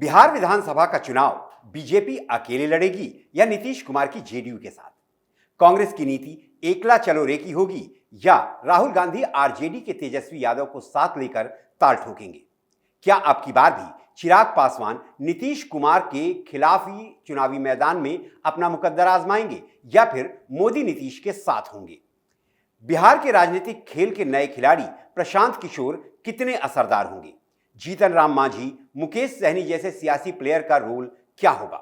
बिहार विधानसभा का चुनाव बीजेपी अकेले लड़ेगी या नीतीश कुमार की जेडीयू के साथ? कांग्रेस की नीति एकला चलो रे की होगी या राहुल गांधी आरजेडी के तेजस्वी यादव को साथ लेकर ताल ठोकेंगे? क्या अब की बार भी चिराग पासवान नीतीश कुमार के खिलाफ ही चुनावी मैदान में अपना मुकद्दर आजमाएंगे या फिर मोदी नीतीश के साथ होंगे? बिहार के राजनीतिक खेल के नए खिलाड़ी प्रशांत किशोर कितने असरदार होंगे? जीतन राम मांझी, मुकेश सहनी जैसे सियासी प्लेयर का रोल क्या होगा?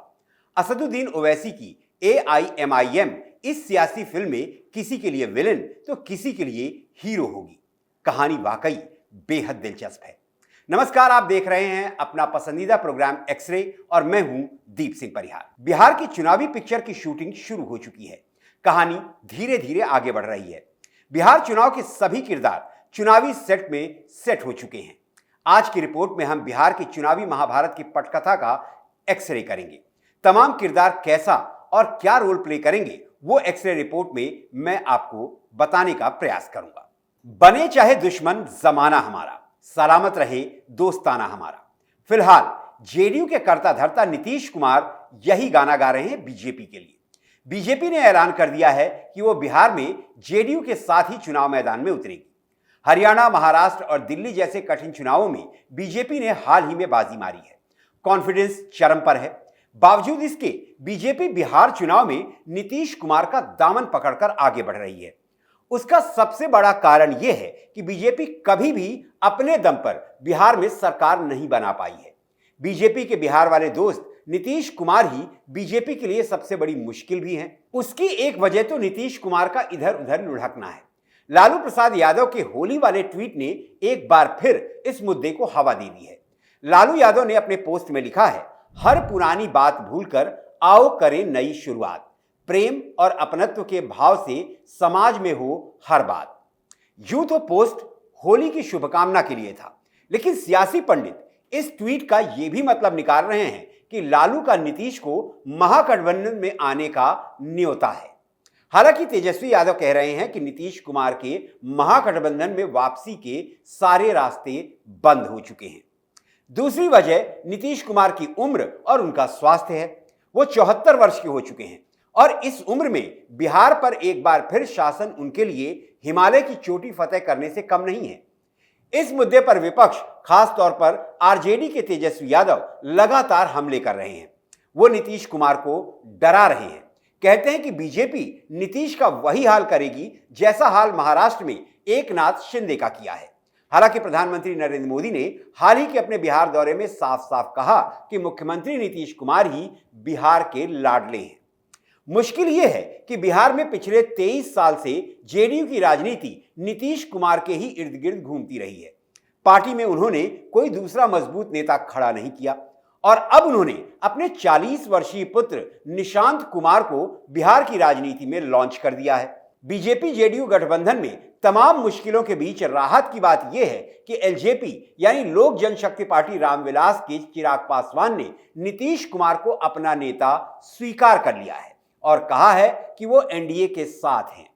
असदुद्दीन ओवैसी की AIMIM इस सियासी फिल्म में किसी के लिए विलेन तो किसी के लिए हीरो होगी। कहानी वाकई बेहद दिलचस्प है। नमस्कार, आप देख रहे हैं अपना पसंदीदा प्रोग्राम एक्सरे और मैं हूं दीप सिंह परिहार। बिहार की चुनावी पिक्चर की शूटिंग शुरू हो चुकी है। कहानी धीरे धीरे आगे बढ़ रही है। बिहार चुनाव के सभी किरदार चुनावी सेट में सेट हो चुके हैं। आज की रिपोर्ट में हम बिहार की चुनावी महाभारत की पटकथा का एक्सरे करेंगे। तमाम किरदार कैसा और क्या रोल प्ले करेंगे वो एक्सरे रिपोर्ट में मैं आपको बताने का प्रयास करूंगा। बने चाहे दुश्मन जमाना हमारा, सलामत रहे दोस्ताना हमारा। फिलहाल जेडीयू के कर्ता धर्ता नीतीश कुमार यही गाना गा रहे हैं बीजेपी के लिए। बीजेपी ने ऐलान कर दिया है कि वो बिहार में जेडीयू के साथ ही चुनाव मैदान में उतरेगी। हरियाणा, महाराष्ट्र और दिल्ली जैसे कठिन चुनावों में बीजेपी ने हाल ही में बाजी मारी है। कॉन्फिडेंस चरम पर है। बावजूद इसके बीजेपी बिहार चुनाव में नीतीश कुमार का दामन पकड़कर आगे बढ़ रही है। उसका सबसे बड़ा कारण यह है कि बीजेपी कभी भी अपने दम पर बिहार में सरकार नहीं बना पाई है। बीजेपी के बिहार वाले दोस्त नीतीश कुमार ही बीजेपी के लिए सबसे बड़ी मुश्किल भी है। उसकी एक वजह तो नीतीश कुमार का इधर उधर लुढ़कना है। लालू प्रसाद यादव के होली वाले ट्वीट ने एक बार फिर इस मुद्दे को हवा दे दी है। लालू यादव ने अपने पोस्ट में लिखा है, हर पुरानी बात भूलकर आओ करें नई शुरुआत। प्रेम और अपनत्व के भाव से समाज में हो हर बात। यूं तो पोस्ट होली की शुभकामना के लिए था, लेकिन सियासी पंडित इस ट्वीट का यह भी मतलब निकाल रहे हैं कि लालू का नीतीश को महागठबंधन में आने का न्योता है। हालांकि तेजस्वी यादव कह रहे हैं कि नीतीश कुमार के महागठबंधन में वापसी के सारे रास्ते बंद हो चुके हैं। दूसरी वजह नीतीश कुमार की उम्र और उनका स्वास्थ्य है। वो 74 वर्ष के हो चुके हैं और इस उम्र में बिहार पर एक बार फिर शासन उनके लिए हिमालय की चोटी फतेह करने से कम नहीं है। इस मुद्दे पर विपक्ष, खास तौर पर आरजेडी के तेजस्वी यादव लगातार हमले कर रहे हैं। वो नीतीश कुमार को डरा रहे हैं। कहते हैं कि बीजेपी नीतीश का वही हाल करेगी जैसा हाल महाराष्ट्र में एकनाथ शिंदे का किया है। हालांकि प्रधानमंत्री नरेंद्र मोदी ने हाल ही के अपने बिहार दौरे में साफ साफ कहा कि मुख्यमंत्री नीतीश कुमार ही बिहार के लाडले हैं। मुश्किल यह है कि बिहार में पिछले 23 साल से जेडीयू की राजनीति नीतीश कुमार के ही इर्द गिर्द घूमती रही है। पार्टी में उन्होंने कोई दूसरा मजबूत नेता खड़ा नहीं किया और अब उन्होंने अपने 40 वर्षीय पुत्र निशांत कुमार को बिहार की राजनीति में लॉन्च कर दिया है। बीजेपी जेडीयू गठबंधन में तमाम मुश्किलों के बीच राहत की बात यह है कि एलजेपी यानी लोक जनशक्ति पार्टी रामविलास के चिराग पासवान ने नीतीश कुमार को अपना नेता स्वीकार कर लिया है और कहा है कि वो एनडीए के साथ हैं।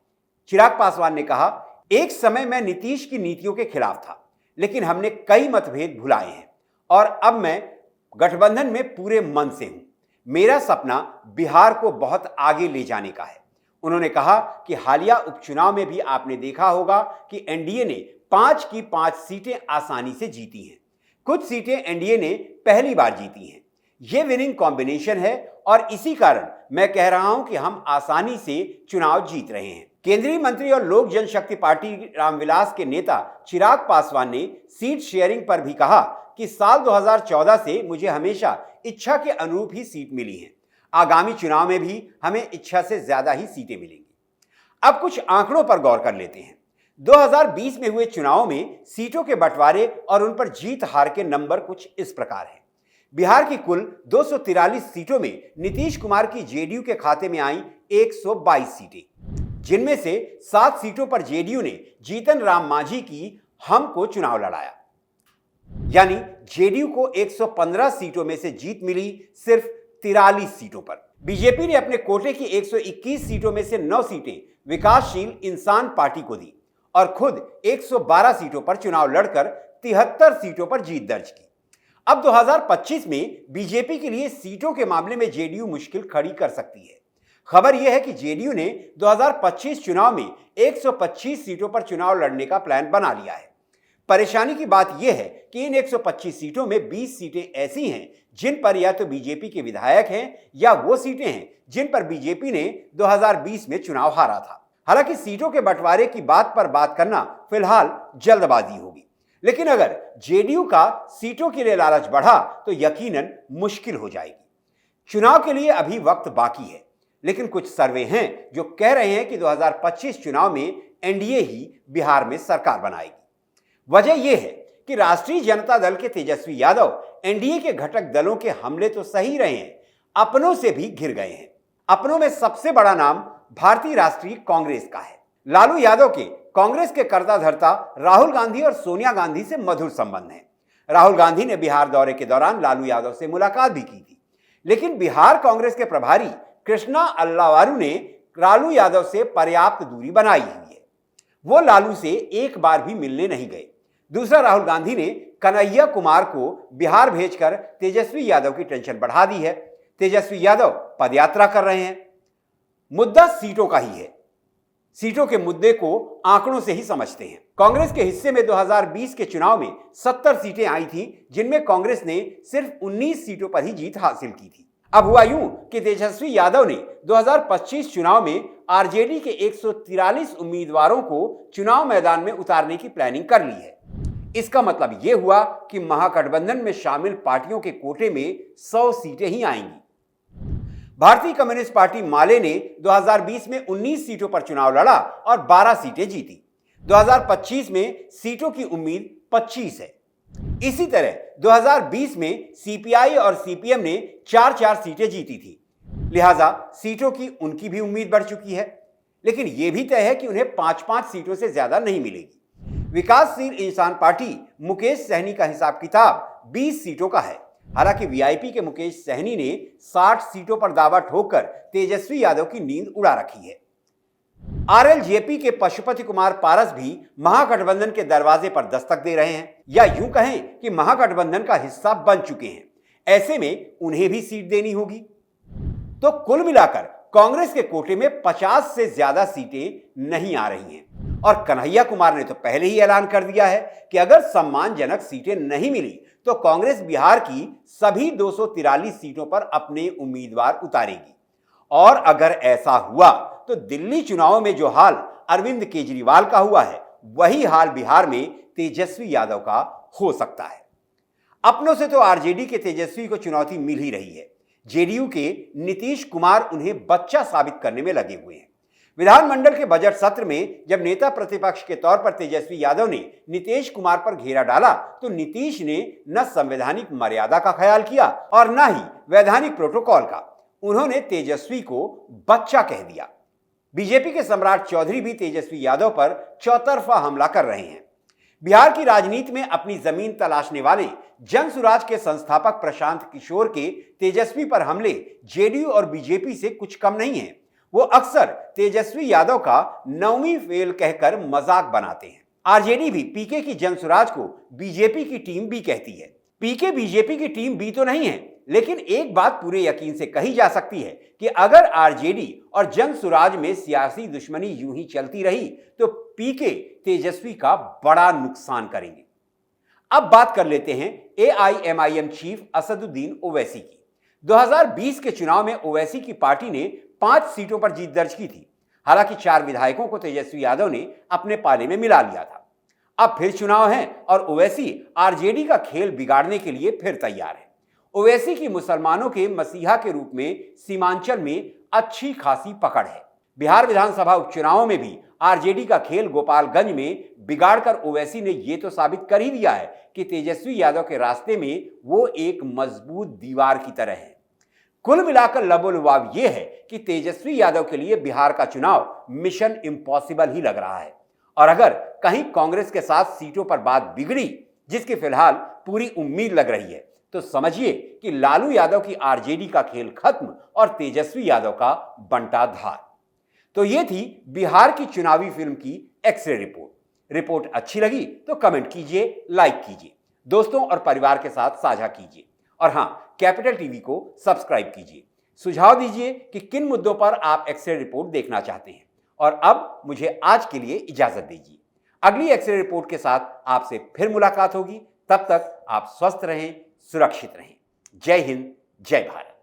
चिराग पासवान ने कहा, एक समय मैं नीतीश की नीतियों के खिलाफ था, लेकिन हमने कई मतभेद भुलाए हैं और अब मैं गठबंधन में पूरे मन से हूं। मेरा सपना बिहार को बहुत आगे ले जाने का है। उन्होंने कहा कि हालिया उपचुनाव में भी आपने देखा होगा कि एनडीए ने 5 की 5 सीटें आसानी से जीती हैं। कुछ सीटें एनडीए ने पहली बार जीती हैं। यह विनिंग कॉम्बिनेशन है और इसी कारण मैं कह रहा हूं कि हम आसानी से चुनाव जीत रहे हैं। केंद्रीय मंत्री और लोक जनशक्ति पार्टी रामविलास के नेता चिराग पासवान ने सीट शेयरिंग पर भी कहा कि साल 2014 से मुझे हमेशा इच्छा के अनुरूप ही सीट मिली है। आगामी चुनाव में भी हमें इच्छा से ज्यादा ही सीटें मिलेंगी। अब कुछ आंकड़ों पर गौर कर लेते हैं। 2020 में हुए चुनाव में सीटों के बंटवारे और उन पर जीत हार के नंबर कुछ इस प्रकार हैं। बिहार की कुल 243 सीटों में नीतीश कुमार की जेडीयू के खाते में आई 122 सीटें, जिनमें से 7 सीटों पर जेडीयू ने जीतन राम मांझी की हम को चुनाव लड़ाया। यानी जेडीयू को 115 सीटों में से जीत मिली सिर्फ 43 सीटों पर। बीजेपी ने अपने कोटे की 121 सीटों में से 9 सीटें विकासशील इंसान पार्टी को दी और खुद 112 सीटों पर चुनाव लड़कर 73 सीटों पर जीत दर्ज की। अब 2025 में बीजेपी के लिए सीटों के मामले में जेडीयू मुश्किल खड़ी कर सकती है। खबर यह है कि जेडीयू ने 2025 चुनाव में 125 सीटों पर चुनाव लड़ने का प्लान बना लिया है। परेशानी की बात यह है कि इन 125 सीटों में 20 सीटें ऐसी हैं जिन पर या तो बीजेपी के विधायक हैं या वो सीटें हैं जिन पर बीजेपी ने 2020 में चुनाव हारा था। हालांकि सीटों के बंटवारे की बात पर बात करना फिलहाल जल्दबाजी होगी, लेकिन अगर जेडीयू का सीटों के लिए लालच बढ़ा तो यकीनन मुश्किल हो जाएगी। चुनाव के लिए अभी वक्त बाकी है, लेकिन कुछ सर्वे हैं जो कह रहे हैं कि 2025 चुनाव में एनडीए ही बिहार में सरकार बनाएगी। वजह यह है कि राष्ट्रीय जनता दल के तेजस्वी यादव एनडीए के घटक दलों के हमले तो सही रहे हैं, अपनों से भी घिर गए हैं। अपनों में सबसे बड़ा नाम भारतीय राष्ट्रीय कांग्रेस का है। लालू यादव के कांग्रेस के कर्ता धर्ता राहुल गांधी और सोनिया गांधी से मधुर संबंध है। राहुल गांधी ने बिहार दौरे के दौरान लालू यादव से मुलाकात भी की थी, लेकिन बिहार कांग्रेस के प्रभारी कृष्णा अल्लावारू ने लालू यादव से पर्याप्त दूरी बनाई हुई है। वो लालू से एक बार भी मिलने नहीं गए। दूसरा, राहुल गांधी ने कन्हैया कुमार को बिहार भेजकर तेजस्वी यादव की टेंशन बढ़ा दी है। तेजस्वी यादव पदयात्रा कर रहे हैं। मुद्दा सीटों का ही है। सीटों के मुद्दे को आंकड़ों से ही समझते हैं। कांग्रेस के हिस्से में 2020 के चुनाव में 70 सीटें आई थीं, जिनमें कांग्रेस ने सिर्फ 19 सीटों पर ही जीत हासिल की थी। अब हुआ यूं कि तेजस्वी यादव ने 2025 चुनाव में आरजेडी के 143 उम्मीदवारों को चुनाव मैदान में उतारने की प्लानिंग कर ली है। इसका मतलब यह हुआ कि महागठबंधन में शामिल पार्टियों के कोटे में 100 सीटें ही आएंगी। भारतीय कम्युनिस्ट पार्टी माले ने 2020 में 19 सीटों पर चुनाव लड़ा और 12 सीटें जीती। 2025 में सीटों की उम्मीद 25 है। इसी तरह 2020 में सीपीआई और सीपीएम ने 4-4 सीटें जीती थी, लिहाजा सीटों की उनकी भी उम्मीद बढ़ चुकी है। लेकिन यह भी तय है कि उन्हें 5-5 सीटों से ज्यादा नहीं मिलेगी। विकासशील इंसान पार्टी मुकेश सहनी का हिसाब किताब 20 सीटों का है। हालांकि वीआईपी के मुकेश सहनी ने 60 सीटों पर दावा ठोककर तेजस्वी यादव की नींद उड़ा रखी है। आरएलजेपी के पशुपति कुमार पारस भी महागठबंधन के दरवाजे पर दस्तक दे रहे हैं, या यूं कहें कि महागठबंधन का हिस्सा बन चुके हैं। ऐसे में उन्हें भी सीट देनी होगी। तो कुल मिलाकर कांग्रेस के कोटे में 50 से ज्यादा सीटें नहीं आ रही हैं। और कन्हैया कुमार ने तो पहले ही ऐलान कर दिया है कि अगर सम्मानजनक सीटें नहीं मिली तो कांग्रेस बिहार की सभी 243 सीटों पर अपने उम्मीदवार उतारेगी। और अगर ऐसा हुआ तो दिल्ली चुनावों में जो हाल अरविंद केजरीवाल का हुआ है, वही हाल बिहार में तेजस्वी यादव का हो सकता है। अपनों से तो आरजेडी के तेजस्वी को चुनौती मिल ही रही है। जेडीयू के नीतीश कुमार उन्हें बच्चा साबित करने में लगे हुए हैं। विधानमंडल के बजट सत्र में जब नेता प्रतिपक्ष के तौर पर तेजस्वी यादव ने नीतीश कुमार पर घेरा डाला तो नीतीश ने न संवैधानिक मर्यादा का ख्याल किया और न ही वैधानिक प्रोटोकॉल का। उन्होंने तेजस्वी को बच्चा कह दिया। बीजेपी के सम्राट चौधरी भी तेजस्वी यादव पर चौतरफा हमला कर रहे हैं। बिहार की राजनीति में अपनी जमीन तलाशने वाले जन सुराज के संस्थापक प्रशांत किशोर के तेजस्वी पर हमले जेडीयू और बीजेपी से कुछ कम नहीं है। वो अक्सर तेजस्वी यादव का 9वीं फेल कहकर मजाक बनाते हैं। आरजेडी भी पीके की जनसुराज को बीजेपी की टीम बी कहती है। पीके बीजेपी की टीम बी तो नहीं है, लेकिन एक बात पूरे यकीन से कही जा सकती है कि अगर आरजेडी और जनसुराज में सियासी दुश्मनी यूं ही चलती रही तो पीके तेजस्वी का बड़ा नुकसान करेंगे। अब बात कर लेते हैं एआईएमआईएम चीफ असदुद्दीन ओवैसी की। 2020 के चुनाव में ओवैसी की पार्टी ने 5 सीटों पर जीत दर्ज की थी। हालांकि 4 विधायकों को तेजस्वी यादव ने अपने पाले में मिला लिया था। अब फिर चुनाव है और ओवैसी आरजेडी का खेल बिगाड़ने के लिए फिर तैयार है। ओवैसी की मुसलमानों के मसीहा के रूप में सीमांचल में अच्छी खासी पकड़ है। बिहार विधानसभा उपचुनावों में भी आरजेडी का खेल गोपालगंज में बिगाड़कर ओवैसी ने यह तो साबित कर ही दिया है कि तेजस्वी यादव के रास्ते में वो एक मजबूत दीवार की तरह है। कुल मिलाकर लबोलुबाब यह है कि तेजस्वी यादव के लिए बिहार का चुनाव मिशन इम्पॉसिबल ही लग रहा है। और अगर कहीं कांग्रेस के साथ सीटों पर बात बिगड़ी, जिसकी फिलहाल पूरी उम्मीद लग रही है, तो समझिए कि लालू यादव की आरजेडी का खेल खत्म और तेजस्वी यादव का बंटा धार। तो ये थी बिहार की चुनावी फिल्म की एक्सरे रिपोर्ट। रिपोर्ट अच्छी लगी तो कमेंट कीजिए, लाइक कीजिए। दोस्तों और परिवार के साथ साझा कीजिए और हाँ, कैपिटल टीवी को सब्सक्राइब कीजिए। सुझाव दीजिए कि किन मुद्दों पर आप एक्सरे रिपोर्ट देखना चाहते हैं। और अब मुझे आज के लिए इजाजत दीजिए। अगली एक्सरे रिपोर्ट के साथ आपसे फिर मुलाकात होगी। तब तक आप स्वस्थ रहें, सुरक्षित रहें। जय हिंद, जय भारत।